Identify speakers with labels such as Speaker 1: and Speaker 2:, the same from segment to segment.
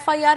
Speaker 1: FIR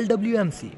Speaker 2: LWMC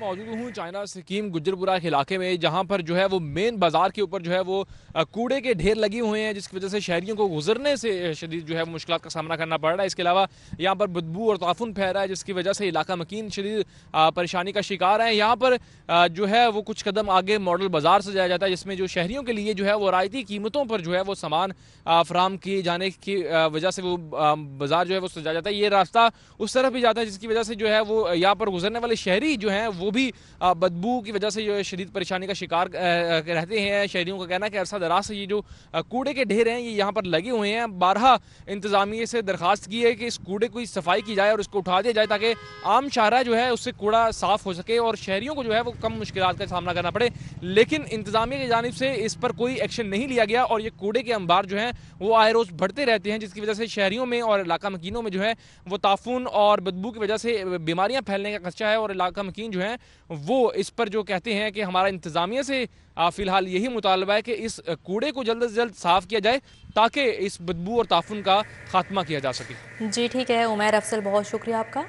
Speaker 3: موجود ہوں China scheme گجرپورہ کے علاقے میں، جہاں پر جو ہے وہ مین بازار کے اوپر جو ہے وہ کوڑے کے ڈھیر لگے ہوئے ہیں، جس کی وجہ سے شہریوں کو گزرنے سے شدید جو ہے مشکلات کا سامنا کرنا پڑ رہا ہے۔ اس کے علاوہ یہاں پر بدبو اور تعفن پھیل رہا ہے، جس کی وجہ سے علاقہ مکین شدید پریشانی کا شکار ہے۔ یہاں پر جو ہے وہ کچھ قدم آگے ماڈل بازار سے جایا جاتا ہے، جس میں جو شہریوں کے لیے جو ہے وہ رعایتی قیمتوں پر جو ہے وہ سامان فراہم کیے جانے کی وجہ سے وہ بازار جو ہے وہ سجایا جاتا ہے۔ یہ راستہ اس طرف بھی جاتا ہے، جس کی وجہ سے جو ہے وہ یہاں پر گزرنے والے شہری جو ہیں وہ بھی بدبو کی وجہ سے جو ہے شدید پریشانی کا شکار رہتے ہیں۔ شہریوں کا کہنا ہے کہ عرصہ دراز سے یہ جو کوڑے کے ڈھیر ہیں یہ یہاں پر لگے ہوئے ہیں۔ بارہا انتظامیہ سے درخواست کی ہے کہ اس کوڑے کو صفائی کی جائے اور اس کو اٹھا دیا جائے تاکہ عام شاہراہ جو ہے اس سے کوڑا صاف ہو سکے اور شہریوں کو جو ہے وہ کم مشکلات کا سامنا کرنا پڑے، لیکن انتظامیہ کی جانب سے اس پر کوئی ایکشن نہیں لیا گیا اور یہ کوڑے کے انبار جو ہیں وہ آئے روز بڑھتے رہتے ہیں، جس کی وجہ سے شہریوں میں اور علاقہ مکینوں میں جو ہے وہ تعفن اور بدبو کی وجہ سے بیماریاں پھیلنے کا خدشہ ہے۔ اور علاقہ مکین جو ہیں وہ اس پر جو کہتے ہیں کہ ہمارا انتظامیہ سے فی الحال یہی مطالبہ ہے کہ اس کوڑے کو جلد از جلد صاف کیا جائے تاکہ اس بدبو اور تعفن کا خاتمہ کیا جا سکے۔
Speaker 1: جی ٹھیک ہے عمیر افضل، بہت شکریہ آپ کا۔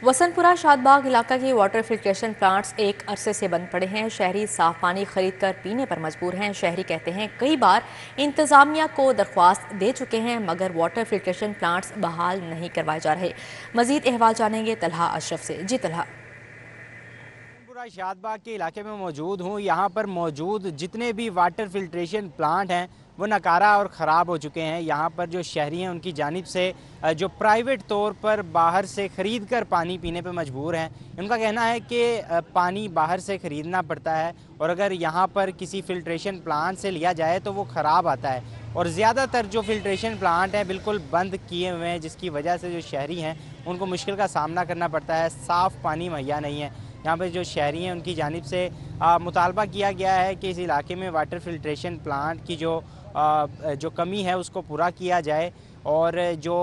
Speaker 1: وسنت پورہ شاد باغ علاقہ کے واٹر فلٹریشن پلانٹس ایک عرصے سے بند پڑے ہیں۔ شہری صاف پانی خرید کر پینے پر مجبور ہیں۔ شہری کہتے ہیں کئی بار انتظامیہ کو درخواست دے چکے ہیں مگر واٹر فلٹریشن پلانٹس بحال نہیں کروائے جا رہے۔ مزید احوال جانیں گے طلحہ اشرف سے۔ جی طلحہ۔
Speaker 4: پورا شاد باغ کے علاقے میں موجود ہوں۔ یہاں پر موجود جتنے بھی واٹر فلٹریشن پلانٹ ہیں وہ ناکارہ اور خراب ہو چکے ہیں۔ یہاں پر جو شہری ہیں ان کی جانب سے جو پرائیویٹ طور پر باہر سے خرید کر پانی پینے پہ مجبور ہیں۔ ان کا کہنا ہے کہ پانی باہر سے خریدنا پڑتا ہے اور اگر یہاں پر کسی فلٹریشن پلانٹ سے لیا جائے تو وہ خراب آتا ہے، اور زیادہ تر جو فلٹریشن پلانٹ ہیں بالکل بند کیے ہوئے ہیں، جس کی وجہ سے جو شہری ہیں ان کو مشکل کا سامنا کرنا پڑتا ہے۔ صاف پانی مہیا نہیں ہے۔ یہاں پہ جو شہری ہیں ان کی جانب سے مطالبہ کیا گیا ہے کہ اس علاقے میں واٹر فلٹریشن پلانٹ کی جو کمی ہے اس کو پورا کیا جائے اور جو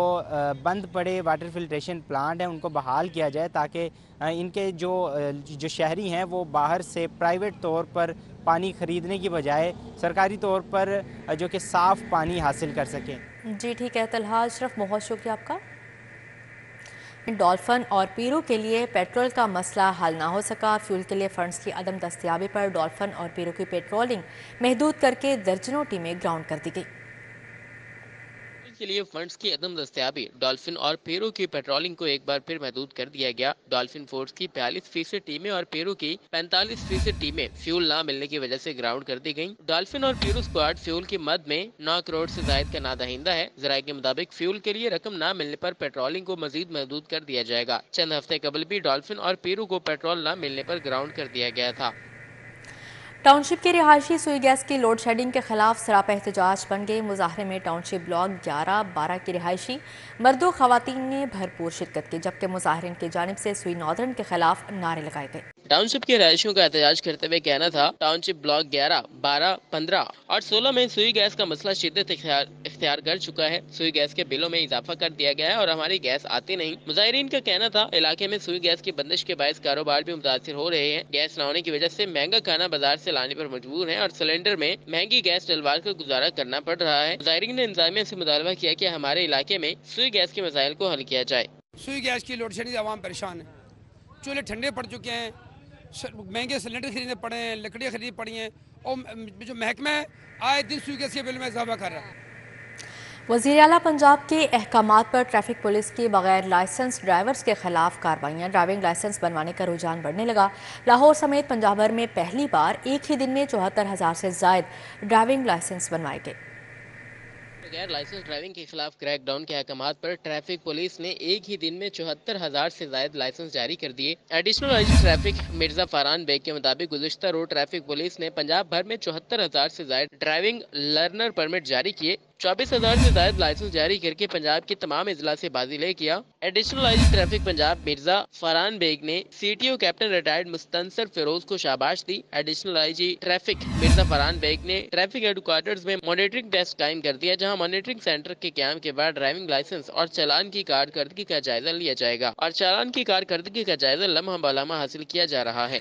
Speaker 4: بند پڑے واٹر فلٹریشن پلانٹ ہیں ان کو بحال کیا جائے تاکہ ان کے جو شہری ہیں وہ باہر سے پرائیویٹ طور پر پانی خریدنے کی بجائے سرکاری طور پر جو کہ صاف پانی حاصل کر سکیں۔
Speaker 1: جی ٹھیک ہے طلحہ اشرف، بہت شکریہ آپ کا۔ ڈولفن اور پیرو کے لیے پیٹرول کا مسئلہ حل نہ ہو سکا۔ فیول کے لیے فنڈز کی عدم دستیابی پر ڈولفن اور پیرو کی پیٹرولنگ محدود کر کے درجنوں ٹیمیں گراؤنڈ کر دی گئی۔
Speaker 5: کے لیے فنڈز کی عدم دستیابی ڈولفن اور پیرو کی پیٹرولنگ کو ایک بار پھر محدود کر دیا گیا۔ ڈولفن فورس کی 42% ٹیمیں اور پیرو کی 45% ٹیمیں فیول نہ ملنے کی وجہ سے گراؤنڈ کر دی گئیں۔ ڈولفن اور پیرو اسکواڈ فیول کی مد میں 9 کروڑ سے زائد کا نادہندہ ہے۔ ذرائع کے مطابق فیول کے لیے رقم نہ ملنے پر پیٹرولنگ کو مزید محدود کر دیا جائے گا۔ چند ہفتے قبل بھی ڈولفن اور پیرو کو پیٹرول نہ ملنے پر گراؤنڈ کر دیا گیا تھا۔
Speaker 1: ٹاؤن شپ کے رہائشی سوئی گیس کی لوڈ شیڈنگ کے خلاف سراپا احتجاج بن گئے۔ مظاہرے میں ٹاؤن شپ بلاک 11-12 کے رہائشی مرد و خواتین نے بھرپور شرکت کی، جبکہ مظاہرین کی جانب سے سوئی ناردرن کے خلاف نعرے لگائے گئے۔
Speaker 5: ٹاؤن شپ کے رہائشیوں کا احتجاج کرتے ہوئے کہنا تھا ٹاؤن شپ بلاک 11, 12, 15 اور 16 میں سوئی گیس کا مسئلہ شدت اختیار کر چکا ہے۔ سوئی گیس کے بلوں میں اضافہ کر دیا گیا ہے اور ہماری گیس آتی نہیں۔ مظاہرین کا کہنا تھا علاقے میں سوئی گیس کی بندش کے باعث کاروبار بھی متاثر ہو رہے ہیں۔ گیس نہ ہونے کی وجہ سے مہنگا کھانا بازار سے لانے پر مجبور ہیں اور سلنڈر میں مہنگی گیس ڈلوا کر گزارا کرنا پڑ رہا ہے۔ مظاہرین نے انتظامیہ سے مطالبہ کیا کہ ہمارے علاقے میں سوئی گیس کے مسائل کو حل کیا جائے۔
Speaker 6: سوئی گیس کی لوڈ شیڈنگ سے عوام پریشان ہے، چولہے ٹھنڈے پڑ چکے ہیں، مہنگے سلنڈر خریدنے پڑے ہیں، لکڑیاں خریدنی پڑی ہیں اور جو محکمہ ہے آئے دن سوئی گیس کے بل میں اضافہ کر رہا ہے۔
Speaker 1: وزیر اعلیٰ پنجاب کے احکامات پر ٹریفک پولیس کی بغیر لائسنس ڈرائیورز کے خلاف کارروائیاں۔ ڈرائیونگ لائسنس بنوانے کا رجحان بڑھنے لگا۔ لاہور سمیت پنجاب بھر میں پہلی بار ایک ہی دن میں 74,000 سے زائد ڈرائیونگ لائسنس بنوائے گئے۔
Speaker 5: بغیر لائسنس ڈرائیونگ کے خلاف کریک ڈاؤن کے احکامات پر ٹریفک پولیس نے ایک ہی دن میں 74,000 سے زائد لائسنس جاری کر دیے۔ Additional I G traffic Mirza Faran Baig کے مطابق گزشتہ روز ٹریفک پولیس نے پنجاب بھر میں 74,000 سے زائد ڈرائیونگ لرنر پرمٹ جاری کیے۔ 24,000 سے زائد لائسنس جاری کر کے پنجاب کے تمام اضلاع سے بازی لے کیا۔ Additional I G traffic Punjab Mirza Faran Baig نے C T O captain retired Mustansar Feroz کو شاباش دی۔ Additional I G traffic Mirza Faran Baig نے ٹریفک ہیڈ کوارٹرز میں مانیٹرنگ ڈیسک قائم کر دیا، جہاں مانیٹرنگ سینٹر کے قیام کے بعد ڈرائیونگ لائسنس اور چالان کی کارکردگی کا جائزہ لیا جائے گا اور چالان کی کارکردگی کا جائزہ لمحہ بلمحہ حاصل کیا جا رہا ہے۔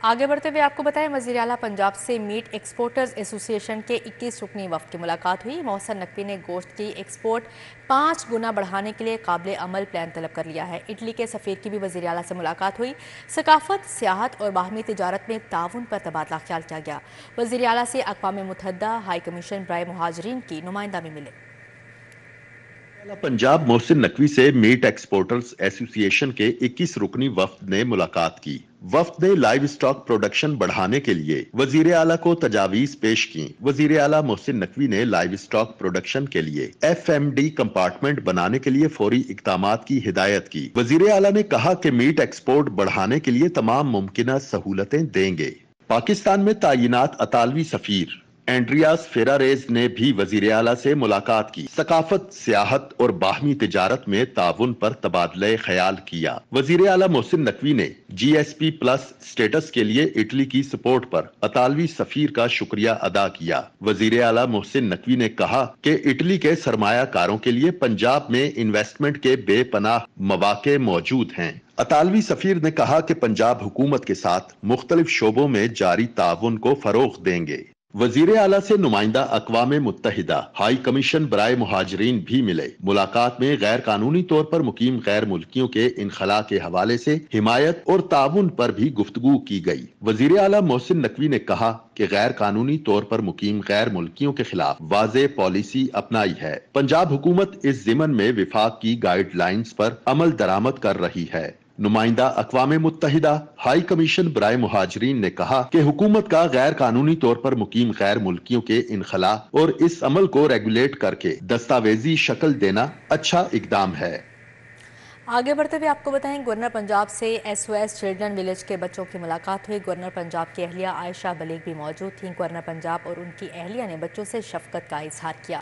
Speaker 1: آگے بڑھتے ہوئے آپ کو بتائیں وزیر اعلیٰ پنجاب سے میٹ ایکسپورٹرز ایسوسی ایشن کے 21 رکنی وفد کی ملاقات ہوئی۔ محسن نقوی نے گوشت کی ایکسپورٹ 5 گنا بڑھانے کے لیے قابل عمل پلان طلب کر لیا ہے۔ اٹلی کے سفیر کی بھی وزیر اعلیٰ سے ملاقات ہوئی۔ ثقافت، سیاحت اور باہمی تجارت میں تعاون پر تبادلہ خیال کیا گیا۔ وزیر اعلیٰ سے اقوام متحدہ ہائی کمیشن برائے مہاجرین کی نمائندہ بھی ملے۔
Speaker 7: پنجاب محسن نقوی سے میٹ ایکسپورٹرز ایسوسی ایشن کے 21 رکنی وفد نے ملاقات کی۔ وفد نے لائیو سٹاک پروڈکشن بڑھانے کے لیے وزیر اعلیٰ کو تجاویز پیش کی۔ وزیر اعلیٰ محسن نقوی نے لائیو سٹاک پروڈکشن کے لیے FMD کمپارٹمنٹ بنانے کے لیے فوری اقدامات کی ہدایت کی۔ وزیر اعلیٰ نے کہا کہ میٹ ایکسپورٹ بڑھانے کے لیے تمام ممکنہ سہولتیں دیں گے۔ پاکستان میں تعینات اطالوی سفیر اینڈریاس فیراریز نے بھی وزیر اعلیٰ سے ملاقات کی۔ ثقافت، سیاحت اور باہمی تجارت میں تعاون پر تبادلہ خیال کیا۔ وزیر اعلیٰ محسن نقوی نے GSP پلس سٹیٹس کے لیے اٹلی کی سپورٹ پر اطالوی سفیر کا شکریہ ادا کیا۔ وزیر اعلیٰ محسن نقوی نے کہا کہ اٹلی کے سرمایہ کاروں کے لیے پنجاب میں انویسٹمنٹ کے بے پناہ مواقع موجود ہیں۔ اطالوی سفیر نے کہا کہ پنجاب حکومت کے ساتھ مختلف شعبوں میں جاری تعاون کو فروغ دیں گے۔ وزیر اعلیٰ سے نمائندہ اقوام متحدہ ہائی کمیشن برائے مہاجرین بھی ملے۔ ملاقات میں غیر قانونی طور پر مقیم غیر ملکیوں کے انخلاء کے حوالے سے حمایت اور تعاون پر بھی گفتگو کی گئی۔ وزیر اعلیٰ محسن نقوی نے کہا کہ غیر قانونی طور پر مقیم غیر ملکیوں کے خلاف واضح پالیسی اپنائی ہے۔ پنجاب حکومت اس ضمن میں وفاق کی گائیڈ لائنز پر عمل درآمد کر رہی ہے۔ نمائندہ اقوام متحدہ ہائی کمیشن برائے مہاجرین نے کہا کہ حکومت کا غیر قانونی طور پر مقیم غیر ملکیوں کے انخلاء اور اس عمل کو ریگولیٹ کر کے دستاویزی شکل دینا اچھا اقدام ہے۔
Speaker 1: آگے بڑھتے ہوئے آپ کو بتائیں گورنر پنجاب سے SOS چلڈرن ولیج کے بچوں کی ملاقات ہوئی۔ گورنر پنجاب کی اہلیہ عائشہ بلیغ بھی موجود تھیں۔ گورنر پنجاب اور ان کی اہلیہ نے بچوں سے شفقت کا اظہار کیا۔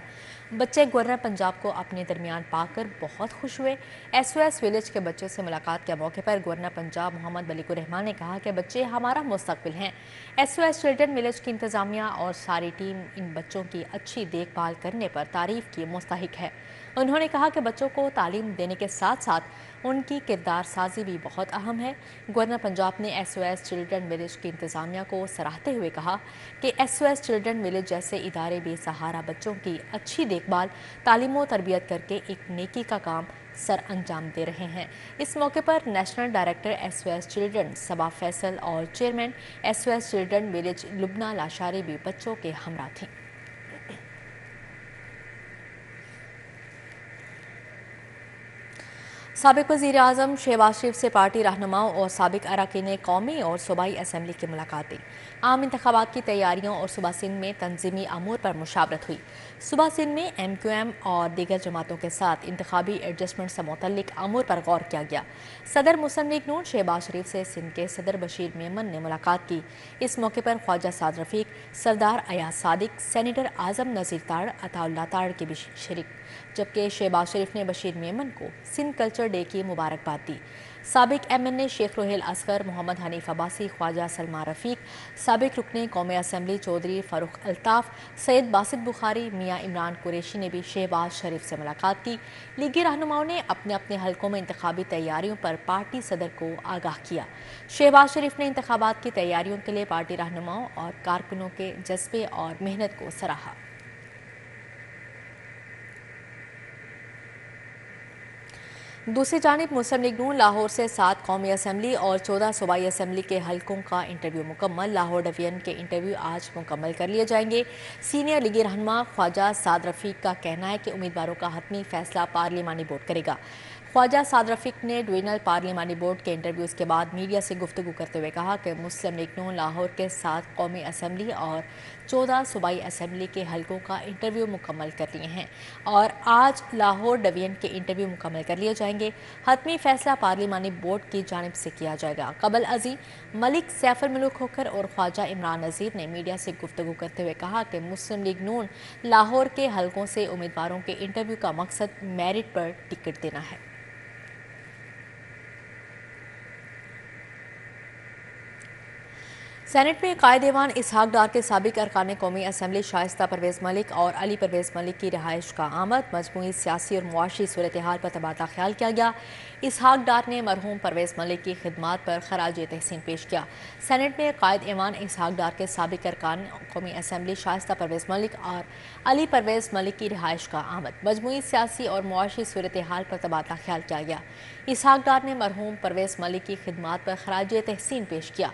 Speaker 1: بچے گورنر پنجاب کو اپنے درمیان پا کر بہت خوش ہوئے۔ SOS ولیج کے بچوں سے ملاقات کے موقع پر گورنر پنجاب محمد ملک الرحمان نے کہا کہ بچے ہمارا مستقبل ہیں۔ SOS چلڈرن ولیج کی انتظامیہ اور ساری ٹیم ان بچوں کی اچھی دیکھ بھال کرنے پر تعریف کی مستحق ہے۔ انہوں نے کہا کہ بچوں کو تعلیم دینے کے ساتھ ساتھ ان کی کردار سازی بھی بہت اہم ہے۔ گورنر پنجاب نے SOS چلڈرن ولیج کی انتظامیہ کو سراہتے ہوئے کہا کہ SOS چلڈرن ولیج جیسے ادارے بے سہارا بچوں کی اچھی دیکھ بھال، تعلیم و تربیت کر کے ایک نیکی کا کام سر انجام دے رہے ہیں۔ اس موقع پر نیشنل ڈائریکٹر SOS چلڈرن صبا فیصل اور چیئرمین SOS چلڈرن ولیج لبنہ لاشاری بھی بچوں کے ہمراہ تھیں۔ سابق وزیر اعظم شہباز شریف سے پارٹی رہنماؤں اور سابق اراکین قومی اور صوبائی اسمبلی کی ملاقاتیں۔ عام انتخابات کی تیاریوں اور صوبہ سندھ میں تنظیمی امور پر مشاورت ہوئی۔ صوبہ سندھ میں MQM اور دیگر جماعتوں کے ساتھ انتخابی ایڈجسٹمنٹ سے متعلق امور پر غور کیا گیا۔ صدر مسلم لیگ نون شہباز شریف سے سندھ کے صدر بشیر میمن نے ملاقات کی۔ اس موقع پر خواجہ سعد رفیق، سردار ایاز صادق، سینیٹر اعظم نذیر تاڑ، عطا اللہ تاڑ کے بھی شریک، جبکہ شہباز شریف نے بشیر میمن کو سندھ کلچر ڈے کی مبارکباد دی۔ سابق MNA شیخ روہیل اصغر، محمد حنیف عباسی، خواجہ سلمہ رفیق، سابق رکن قومی اسمبلی چودھری فاروق الطاف، سید باسط بخاری، میاں عمران قریشی نے بھی شہباز شریف سے ملاقات کی۔ لیگی رہنماؤں نے اپنے اپنے حلقوں میں انتخابی تیاریوں پر پارٹی صدر کو آگاہ کیا۔ شہباز شریف نے انتخابات کی تیاریوں کے لیے پارٹی رہنماؤں اور کارکنوں کے جذبے اور محنت کو سراہا۔ دوسری جانب مسلم لیگ نون لاہور سے 7 قومی اسمبلی اور 14 صوبائی اسمبلی کے حلقوں کا انٹرویو مکمل۔ لاہور ڈویژن کے انٹرویو آج مکمل کر لیے جائیں گے۔ سینئر لیگی رہنما خواجہ سعد رفیق کا کہنا ہے کہ امیدواروں کا حتمی فیصلہ پارلیمانی بورڈ کرے گا۔ خواجہ سعد رفیق نے ڈویژنل پارلیمانی بورڈ کے انٹرویوز کے بعد میڈیا سے گفتگو کرتے ہوئے کہا کہ مسلم لیگ نون لاہور کے 7 قومی اسمبلی اور 14 صوبائی اسمبلی کے حلقوں کا انٹرویو مکمل کر لیے ہیں اور آج لاہور ڈویژن کے انٹرویو مکمل کر لیے جائیں گے۔ حتمی فیصلہ پارلیمانی بورڈ کی جانب سے کیا جائے گا۔ قبل ازیں ملک سیف الملوک کھوکھر اور خواجہ عمران نذیر نے میڈیا سے گفتگو کرتے ہوئے کہا کہ مسلم لیگ نون لاہور کے حلقوں سے امیدواروں کے انٹرویو کا مقصد میرٹ پر ٹکٹ دینا ہے۔ سینٹ میں قائد ایوان اسحاق ڈار کے سابق ارکان قومی اسمبلی شائستہ پرویز ملک اور علی پرویز ملک کی رہائش کا آمد، مجموعی سیاسی اور معاشی صورتحال پر تبادلہ خیال کیا گیا۔ اسحاق ڈار نے مرحوم پرویز ملک کی خدمات پر خراج تحسین پیش کیا۔ سینٹ میں قائد ایوان اسحاق ڈار کے سابق ارکان قومی اسمبلی شائستہ پرویز ملک اور علی پرویز ملک کی رہائش کا آمد، مجموعی سیاسی اور معاشی صورتحال پر تبادلہ خیال کیا گیا۔ اسحاق ڈار نے مرحوم پرویز ملک کی خدمات پر خراج تحسین پیش کیا۔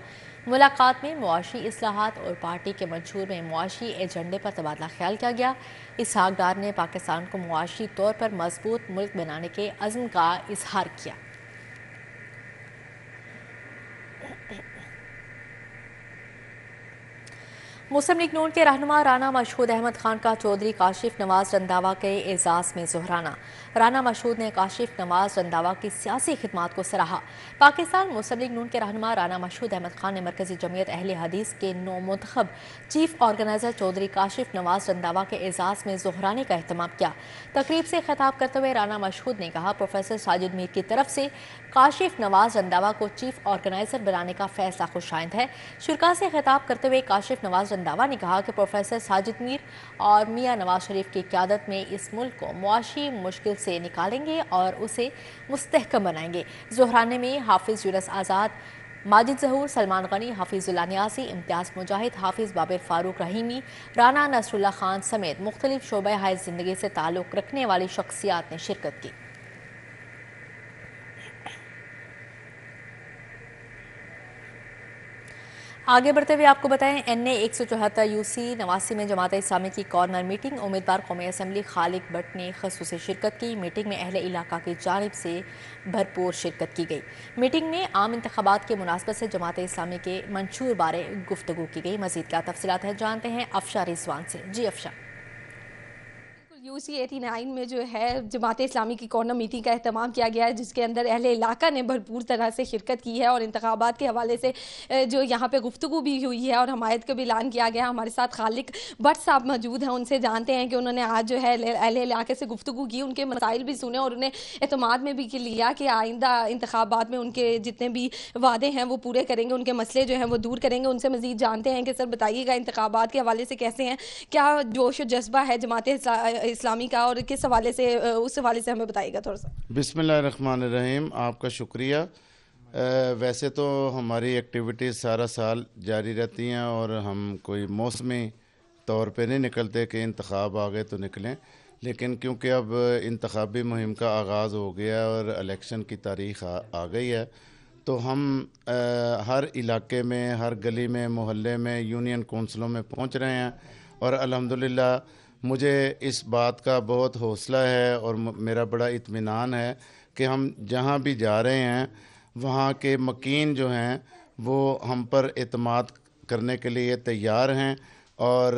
Speaker 1: ملاقات میں معاشی اصلاحات اور پارٹی کے منشور میں معاشی ایجنڈے پر تبادلہ خیال کیا گیا۔ اسحاق ڈار نے پاکستان کو معاشی طور پر مضبوط ملک بنانے کے عزم کا اظہار کیا۔ مسلم لیگ نون کے رہنما رانا مشہود احمد خان کا چودھری کاشف نواز رنداوا کے اعزاز میں ظہرانہ۔ رانا مشہود نے کاشف نواز رنداوا کی سیاسی خدمات کو سراہا۔ پاکستان مسلم لیگ نون کے رہنما رانا مشہود احمد خان نے مرکزی جمعیت اہل حدیث کے نو منتخب چیف آرگنائزر چودھری کاشف نواز رنداوا کے اعزاز میں ظہرانے کا اہتمام کیا۔ تقریب سے خطاب کرتے ہوئے رانا مشہود نے کہا، پروفیسر ساجد میر کی طرف سے کاشف نواز رنداوا کو چیف آرگنائزر بنانے کا فیصلہ خوش آئند ہے۔ شرکاء سے خطاب کرتے ہوئے کاشف نواز رنداوا نے کہا کہ پروفیسر ساجد میر اور میاں نواز شریف کی قیادت میں اس ملک کو معاشی مشکل سے نکالیں گے اور اسے مستحکم بنائیں گے۔ ظہرانے میں حافظ یونس آزاد، ماجد ظہور، سلمان غنی، حفیظ اللہ نیازی، امتیاز مجاہد، حافظ بابر فاروق رحیمی، رانا نصر اللہ خان سمیت مختلف شعبہ حیات زندگی سے تعلق رکھنے والی شخصیات نے شرکت کی۔ آگے بڑھتے ہوئے آپ کو بتائیں، این اے 174 UC 89 میں جماعت اسلامی کی کارنر میٹنگ، امیدوار قومی اسمبلی خالق بٹ نے خصوصی شرکت کی۔ میٹنگ میں اہل علاقہ کی جانب سے بھرپور شرکت کی گئی۔ میٹنگ میں عام انتخابات کے مناسبت سے جماعت اسلامی کے منشور بارے گفتگو کی گئی۔ مزید کیا تفصیلات ہیں جانتے ہیں افشار رضوان سے۔ جی افشار۔
Speaker 8: UC 89 میں جو ہے جماعت اسلامی کی کارنر میٹنگ کا اہتمام کیا گیا ہے، جس کے اندر اہل علاقہ نے بھرپور طرح سے شرکت کی ہے اور انتخابات کے حوالے سے جو یہاں پہ گفتگو بھی ہوئی ہے اور حمایت کا بھی اعلان کیا گیا۔ ہمارے ساتھ خالق بٹ صاحب موجود ہیں، ان سے جانتے ہیں کہ انہوں نے آج جو ہے اہل علاقے سے گفتگو کی، ان کے مسائل بھی سنے اور انہیں اعتماد میں بھی لیا کہ آئندہ انتخابات میں ان کے جتنے بھی وعدے ہیں وہ پورے کریں گے، ان کے مسئلے جو ہیں وہ دور کریں گے۔ ان سے مزید جانتے ہیں کہ سر بتائیے گا انتخابات کے حوالے سے کیسے ہیں، کیا جوش و جذبہ ہے جماعت اسلامی کا اور کس حوالے سے، اس حوالے سے ہمیں بتائیے گا تھوڑا سا۔
Speaker 9: بسم اللہ الرحمن الرحیم، آپ کا شکریہ۔ ویسے تو ہماری ایکٹیویٹیز سارا سال جاری رہتی ہیں اور ہم کوئی موسمی طور پہ نہیں نکلتے کہ انتخاب آ گئے تو نکلیں، لیکن کیونکہ اب انتخابی مہم کا آغاز ہو گیا اور الیکشن کی تاریخ آ گئی ہے، تو ہم ہر علاقے میں، ہر گلی میں، محلے میں، یونین کونسلوں میں پہنچ رہے ہیں اور الحمدللہ مجھے اس بات کا بہت حوصلہ ہے اور میرا بڑا اطمینان ہے کہ ہم جہاں بھی جا رہے ہیں وہاں کے مکین جو ہیں وہ ہم پر اعتماد کرنے کے لیے تیار ہیں، اور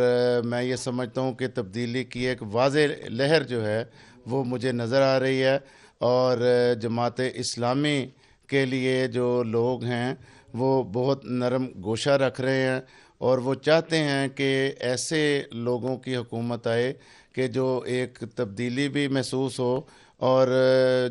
Speaker 9: میں یہ سمجھتا ہوں کہ تبدیلی کی ایک واضح لہر جو ہے وہ مجھے نظر آ رہی ہے، اور جماعت اسلامی کے لیے جو لوگ ہیں وہ بہت نرم گوشہ رکھ رہے ہیں اور وہ چاہتے ہیں کہ ایسے لوگوں کی حکومت آئے کہ جو ایک تبدیلی بھی محسوس ہو اور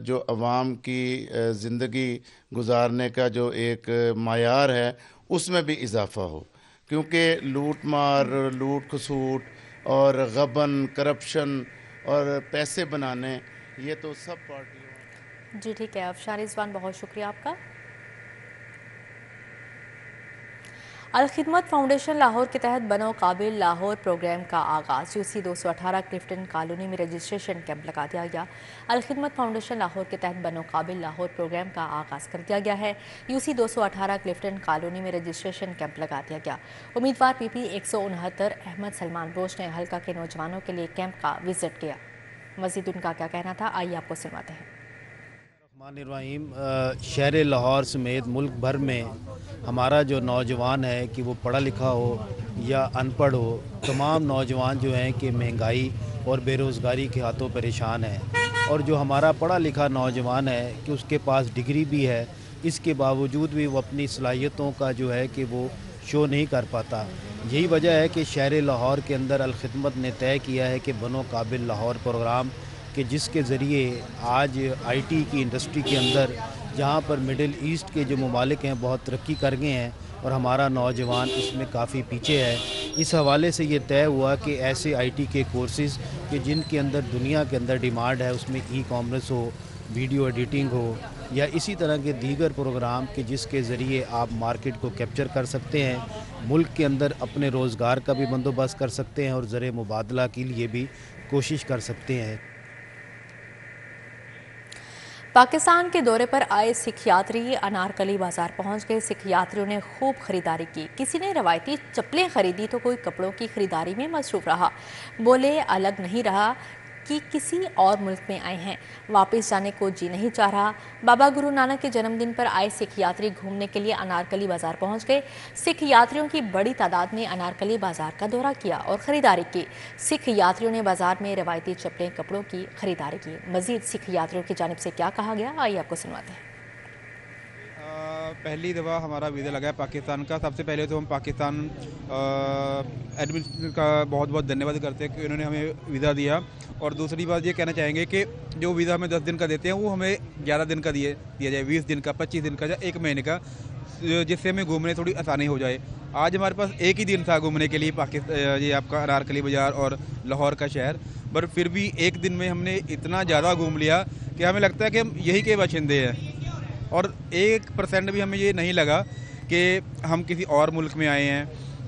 Speaker 9: جو عوام کی زندگی گزارنے کا جو ایک معیار ہے اس میں بھی اضافہ ہو، کیونکہ لوٹ مار، لوٹ کھسوٹ اور غبن، کرپشن اور پیسے بنانے، یہ تو سب پارٹیوں۔
Speaker 1: جی ٹھیک ہے افشار رضوان، بہت شکریہ آپ کا۔ الخدمت فاؤنڈیشن لاہور کے تحت بنو قابل لاہور پروگرام کا آغاز، UC 218 کلفٹن کالونی میں رجسٹریشن کیمپ لگا دیا گیا۔ الخدمت فاؤنڈیشن لاہور کے تحت بنو قابل لاہور پروگرام کا آغاز کر دیا گیا ہے۔ UC 218 کلفٹن کالونی میں رجسٹریشن کیمپ لگا دیا گیا۔ امیدوار PP 169 احمد سلمان بوش نے حلقہ کے نوجوانوں کے لیے کیمپ کا وزٹ کیا۔ مزید ان کا کیا کہنا تھا، آئیے آپ کو سنواتے ہیں۔
Speaker 10: الرحمن الرحیم، شہر لاہور سمیت ملک بھر میں ہمارا جو نوجوان ہے کہ وہ پڑھا لکھا ہو یا ان پڑھ ہو، تمام نوجوان جو ہیں کہ مہنگائی اور بے روزگاری کے ہاتھوں پریشان ہیں، اور جو ہمارا پڑھا لکھا نوجوان ہے کہ اس کے پاس ڈگری بھی ہے، اس کے باوجود بھی وہ اپنی صلاحیتوں کا جو ہے کہ وہ شو نہیں کر پاتا۔ یہی وجہ ہے کہ شہر لاہور کے اندر الخدمت نے طے کیا ہے کہ بنو قابل لاہور پروگرام کہ جس کے ذریعے آج IT کی انڈسٹری کے اندر جہاں پر مڈل ایسٹ کے جو ممالک ہیں بہت ترقی کر گئے ہیں اور ہمارا نوجوان اس میں کافی پیچھے ہے. اس حوالے سے یہ طے ہوا کہ ایسے آئی ٹی کے کورسز کہ جن کے اندر دنیا کے اندر ڈیمانڈ ہے، اس میں ای کامرس ہو، ویڈیو ایڈیٹنگ ہو یا اسی طرح کے دیگر پروگرام کہ جس کے ذریعے آپ مارکیٹ کو کیپچر کر سکتے ہیں، ملک کے اندر اپنے روزگار کا بھی بندوبست کر سکتے ہیں اور زر مبادلہ کے لیے بھی کوشش کر سکتے ہیں.
Speaker 1: پاکستان کے دورے پر آئے سکھ یاتری انارکلی بازار پہنچ گئے. سکھ یاتریوں نے خوب خریداری کی. کسی نے روایتی چپلیں خریدی تو کوئی کپڑوں کی خریداری میں مصروف رہا. بولے الگ نہیں رہا کہ کسی اور ملک میں آئے ہیں، واپس جانے کو جی نہیں چاہ رہا. بابا گرو نانک کے جنم دن پر آئے سکھ یاتری گھومنے کے لیے انارکلی بازار پہنچ گئے. سکھ یاتریوں کی بڑی تعداد نے انارکلی بازار کا دورہ کیا اور خریداری کی. سکھ یاتریوں نے بازار میں روایتی چپلیں کپڑوں کی خریداری کی. مزید سکھ یاتریوں کی جانب سے کیا کہا گیا آئیے آپ کو سنواتے ہیں.
Speaker 11: پہلی دفعہ ہمارا ویزا لگا ہے پاکستان کا. سب سے پہلے تو ہم پاکستان ایڈمنسٹریشن کا بہت بہت دھنیہ واد کرتے ہیں کہ انہوں نے ہمیں ویزا دیا. اور دوسری بات یہ کہنا چاہیں گے کہ جو ویزا ہمیں 10 دن کا دیتے ہیں وہ ہمیں 11 دن کا دیا جائے، 20 دن کا، 25 دن کا یا 1 مہینے کا، جس سے ہمیں گھومنے تھوڑی آسانی ہو جائے. آج ہمارے پاس ایک ہی دن تھا گھومنے کے لیے یہ آپ کا انارکلی بازار اور لاہور کا شہر، پر پھر بھی ایک دن میں ہم نے اتنا زیادہ گھوم لیا کہ ہمیں لگتا ہے کہ ہم یہی کے باشندے ہیں. اور 1% بھی ہمیں یہ نہیں لگا کہ ہم کسی اور ملک میں آئے ہیں.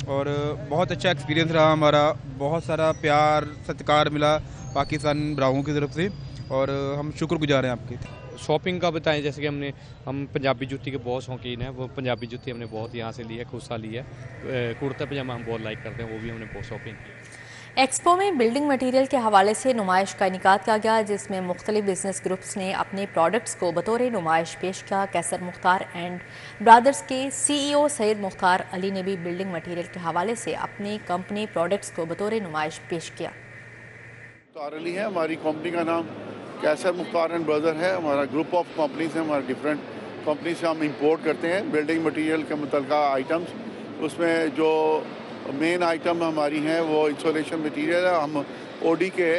Speaker 11: اور بہت اچھا ایکسپیرینس رہا ہمارا. بہت سارا پیار ستکار ملا پاکستان براؤں کی طرف سے اور ہم شکر گزار ہیں آپ کے.
Speaker 12: شاپنگ کا بتائیں، جیسے کہ ہم پنجابی جوتی کے بہت شوقین ہیں. وہ پنجابی جوتی ہم نے بہت یہاں سے لی ہے، خود سا لی ہے. کرتا پاجامہ ہم بہت لائک کرتے ہیں، وہ بھی ہم نے بہت شاپنگ کی.
Speaker 1: ایکسپو میں بلڈنگ مٹیریل کے حوالے سے نمائش کا انعقاد کیا گیا، جس میں مختلف بزنس گروپس نے اپنے پروڈکٹس کو بطور نمائش پیش کیا. کیسر مختار اینڈ برادرز کے CEO سید مختار علی نے بھی بلڈنگ مٹیریل کے حوالے سے اپنی کمپنی پروڈکٹس کو بطور نمائش پیش کیا.
Speaker 13: مختار علی ہے ہماری کمپنی کا نام. کیسر مختار اینڈ برادر ہے ہمارا گروپ آف کمپنیز ہیں. ہمارے ڈفرینٹ کمپنی سے ہم امپورٹ کرتے ہیں بلڈنگ مٹیریل کے متعلقہ آئٹمس. اس میں جو مین آئٹم ہماری ہیں وہ انسولیشن مٹیریل ہے. ہم اوڈی کے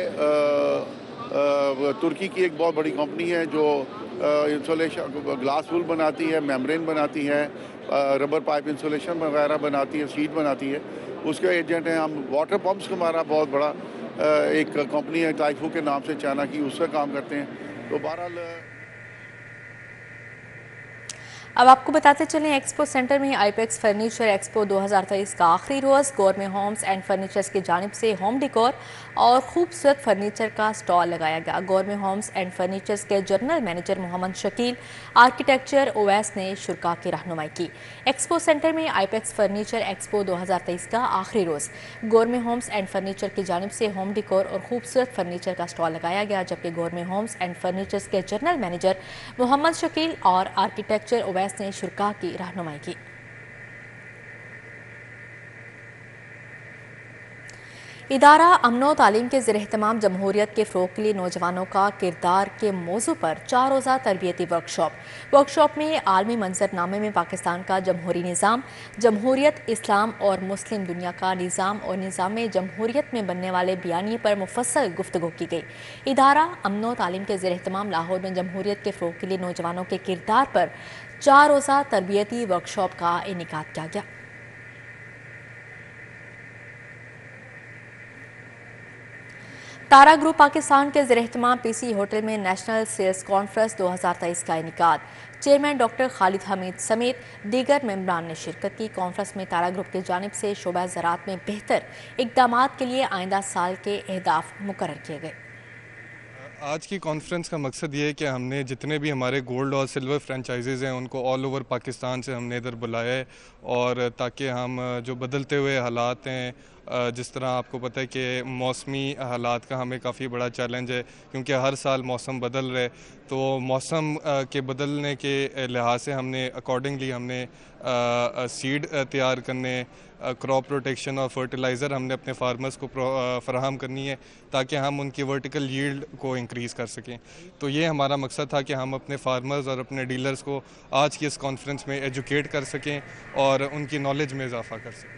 Speaker 13: ترکی کی ایک بہت بڑی کمپنی ہے جو انسولیشن گلاس وول بناتی ہے، میمبرین بناتی ہے، ربر پائپ انسولیشن وغیرہ بناتی ہے، شیٹ بناتی ہے. اس کے ایجنٹ ہیں ہم. واٹر پمپس ہمارا بہت بڑا ایک کمپنی ہے ٹائفو کے نام سے چائنا کی، اس سے کام کرتے ہیں. تو بہرحال
Speaker 1: اب آپ کو بتاتے چلیں ایکسپو سینٹر میں آئیپیکس فرنیچر ایکسپو 2023 کا آخری روز گورمے ہومز اینڈ فرنیچرز کی جانب سے ہوم ڈیکور اور خوبصورت فرنیچر کا سٹال لگایا گیا. گورمے ہومز اینڈ فرنیچرز کے جنرل مینیجر محمد شکیل، آرکیٹیکچر اویس نے شرکاء کی رہنمائی کی. ایکسپو سینٹر میں آئیپیکس فرنیچر ایکسپو 2023 کا آخری روز گورمے ہومز اینڈ فرنیچر کی جانب سے ہوم ڈیکور اور خوبصورت فرنیچر کا سٹال لگایا گیا، جبکہ گورمے ہومز اینڈ فرنیچرز کے جنرل مینیجر محمد شکیل اور آرکیٹیکچر اویس نے شرکاء کی رہنمائی کی. ادارہ امن و تعلیم کے زیر اہتمام جمہوریت کے فروغ کے لیے نوجوانوں کا کردار کے موضوع پر 4 روزہ تربیتی ورکشاپ میں عالمی منظر نامے میں پاکستان کا جمہوری نظام، جمہوریت، اسلام اور مسلم دنیا کا نظام اور نظام جمہوریت میں بننے والے بیانیے پر مفصل گفتگو کی گئی. ادارہ امن و تعلیم کے زیر اہتمام لاہور میں جمہوریت کے فروغ کے لیے نوجوانوں کے کردار پر 4 روزہ تربیتی ورکشاپ کا انعقاد کیا گیا. تارا گروپ پاکستان کے زیر اہتمام PC ہوٹل میں نیشنل سیلز کانفرنس 2023 کا انعقاد. چیئرمین ڈاکٹر خالد حمید سمیت دیگر ممبران نے شرکت کی. کانفرنس میں تارا گروپ کی جانب سے شعبہ زراعت میں بہتر اقدامات کے لیے آئندہ سال کے اہداف مقرر کیے گئے.
Speaker 14: آج کی کانفرنس کا مقصد یہ ہے کہ ہم نے جتنے بھی ہمارے گولڈ اور سلور فرینچائزز ہیں ان کو آل اوور پاکستان سے ہم نے ادھر بلایا ہے، اور تاکہ ہم جو بدلتے ہوئے حالات ہیں، جس طرح آپ کو پتہ ہے کہ موسمی حالات کا ہمیں کافی بڑا چیلنج ہے کیونکہ ہر سال موسم بدل رہے، تو موسم کے بدلنے کے لحاظ سے ہم نے اکارڈنگلی ہم نے سیڈ تیار کرنے، کراپ پروٹیکشن اور فرٹیلائزر ہم نے اپنے فارمرز کو فراہم کرنی ہے تاکہ ہم ان کی ورٹیکل ییلڈ کو انکریز کر سکیں. تو یہ ہمارا مقصد تھا کہ ہم اپنے فارمرز اور اپنے ڈیلرز کو آج کی اس کانفرنس میں ایجوکیٹ کر سکیں اور ان کی نالج میں اضافہ کر سکیں.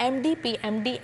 Speaker 1: MD PMD